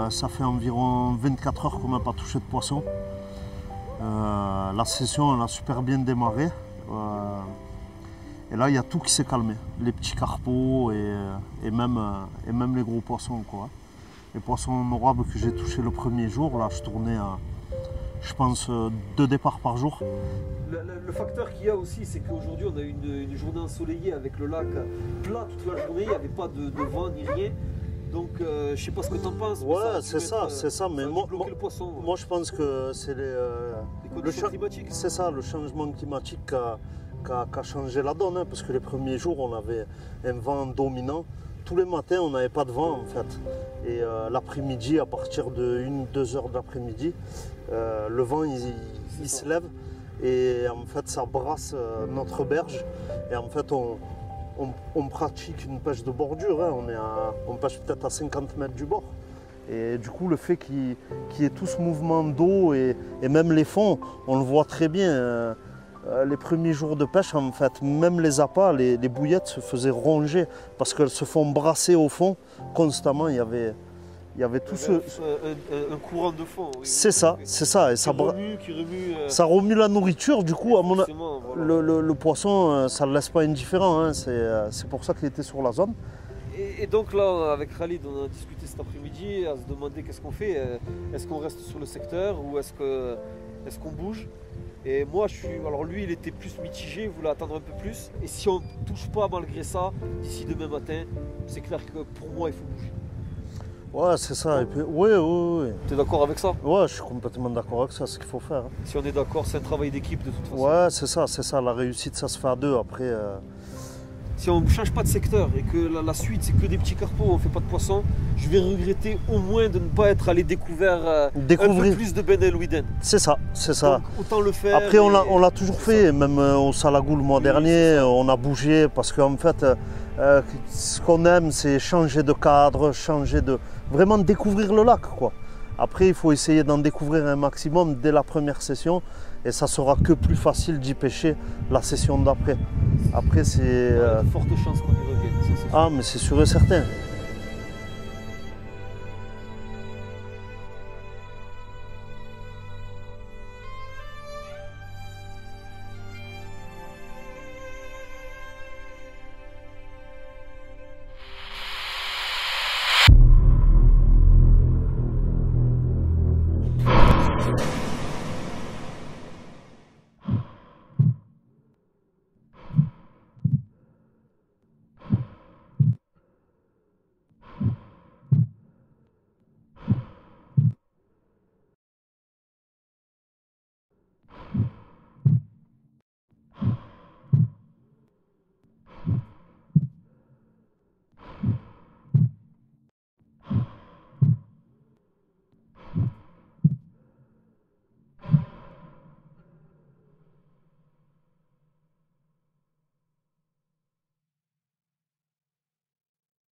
Ça fait environ 24 heures qu'on n'a pas touché de poisson. La session elle a super bien démarré. Et là il y a tout qui s'est calmé. Les petits carpeaux et même les gros poissons, quoi. Les poissons honorables que j'ai touchés le premier jour, là je tournais à, je pense, 2 départs par jour. Le facteur qu'il y a aussi, c'est qu'aujourd'hui on a une journée ensoleillée avec le lac plat toute la journée, il n'y avait pas de vent ni rien. Donc je sais pas ce que tu en penses. Ouais, c'est ça, mais moi je pense que c'est Les conditions climatiques. C'est ça, le changement climatique qui a changé la donne, hein, parce que les premiers jours, on avait un vent dominant. Tous les matins, on n'avait pas de vent en fait. Et l'après-midi, à partir de 1-2 heures de l'après-midi, le vent il se lève et en fait ça brasse notre berge. Et en fait, on pratique une pêche de bordure, hein. On pêche peut-être à 50 mètres du bord. Et du coup, le fait qu'il y ait tout ce mouvement d'eau et même les fonds, on le voit très bien. Les premiers jours de pêche, en fait, même les appâts, les bouillettes se faisaient ronger parce qu'elles se font brasser au fond constamment. Il y avait tout un courant de fond. Oui, c'est ça. Et ça remue la nourriture. Du coup, voilà. le poisson, ça ne le laisse pas indifférent. Hein. C'est pour ça qu'il était sur la zone. Et donc là, avec Khalid, on a discuté cet après-midi à se demander qu'est-ce qu'on fait. Est-ce qu'on reste sur le secteur ou est-ce qu'on bouge? Et moi, alors lui, il était plus mitigé, il voulait attendre un peu plus. Et si on ne touche pas malgré ça, d'ici demain matin, c'est clair que pour moi, il faut bouger. Ouais, c'est ça. Oui. Tu es d'accord avec ça? Ouais, je suis complètement d'accord avec ça, c'est ce qu'il faut faire. Hein. Si on est d'accord, c'est un travail d'équipe de toute façon. Ouais, c'est ça. La réussite, ça se fait à deux. Après, si on ne change pas de secteur et que la suite, c'est que des petits carpos, on ne fait pas de poissons, je vais regretter au moins de ne pas être allé découvrir un peu plus de Ben El Ouiden. C'est ça. Donc, autant le faire. Après, on l'a toujours fait, même au Salagou le mois dernier, on a bougé parce qu'en fait, ce qu'on aime, c'est changer de cadre, vraiment découvrir le lac, quoi. Après, il faut essayer d'en découvrir un maximum dès la première session et ça sera que plus facile d'y pêcher la session d'après. Après, c'est... Il y a de fortes chances qu'on y revienne. Mais c'est sûr et certain.